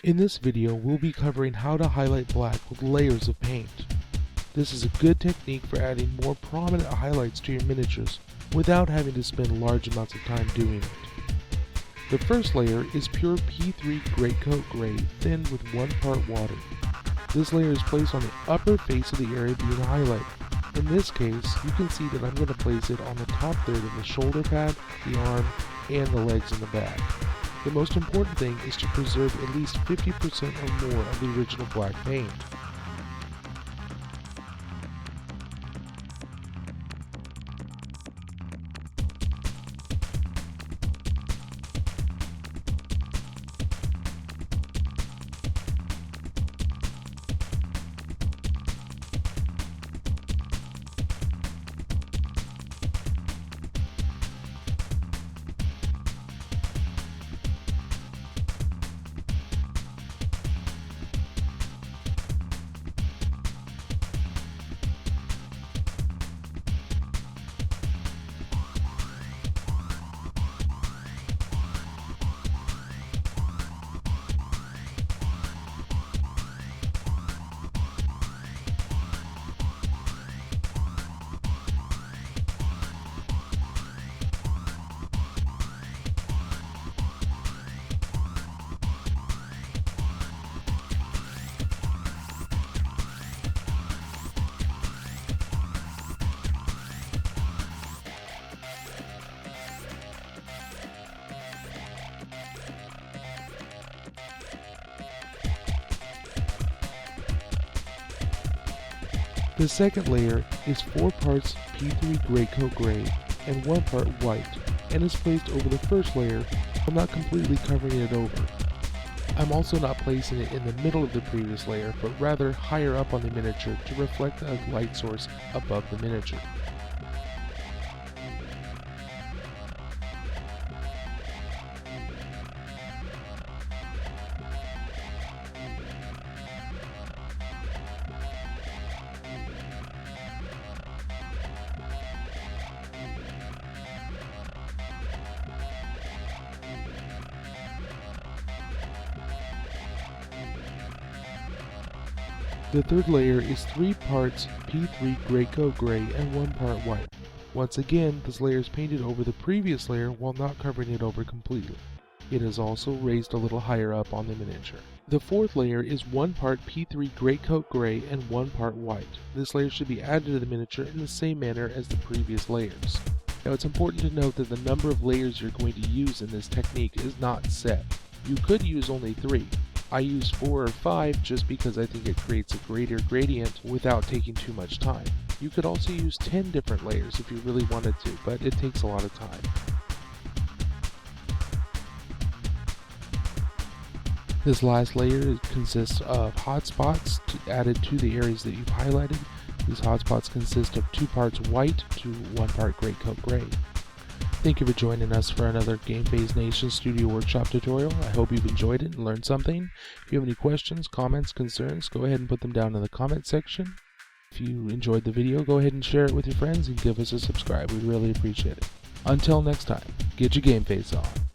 In this video, we'll be covering how to highlight black with layers of paint. This is a good technique for adding more prominent highlights to your miniatures without having to spend large amounts of time doing it. The first layer is pure P3 Gray Coat Gray thinned with 1 part water. This layer is placed on the upper face of the area being highlighted. In this case, you can see that I'm going to place it on the top third of the shoulder pad, the arm, and the legs in the back. The most important thing is to preserve at least 50% or more of the original black paint. The second layer is 4 parts P3 Gray Coat Gray and 1 part white, and is placed over the first layer while not completely covering it over. I'm also not placing it in the middle of the previous layer, but rather higher up on the miniature to reflect a light source above the miniature. The third layer is 3 parts P3 Gray Coat Gray and 1 part white. Once again, this layer is painted over the previous layer while not covering it over completely. It is also raised a little higher up on the miniature. The fourth layer is 1 part P3 Gray Coat Gray and 1 part white. This layer should be added to the miniature in the same manner as the previous layers. Now it's important to note that the number of layers you're going to use in this technique is not set. You could use only 3. I use 4 or 5 just because I think it creates a greater gradient without taking too much time. You could also use 10 different layers if you really wanted to, but it takes a lot of time. This last layer consists of hot spots added to the areas that you've highlighted. These hot spots consist of 2 parts white to 1 part Gray Coat Gray. Thank you for joining us for another Game Phase Nation Studio Workshop tutorial. I hope you've enjoyed it and learned something. If you have any questions, comments, concerns, go ahead and put them down in the comment section. If you enjoyed the video, go ahead and share it with your friends and give us a subscribe. We'd really appreciate it. Until next time, get your game face on.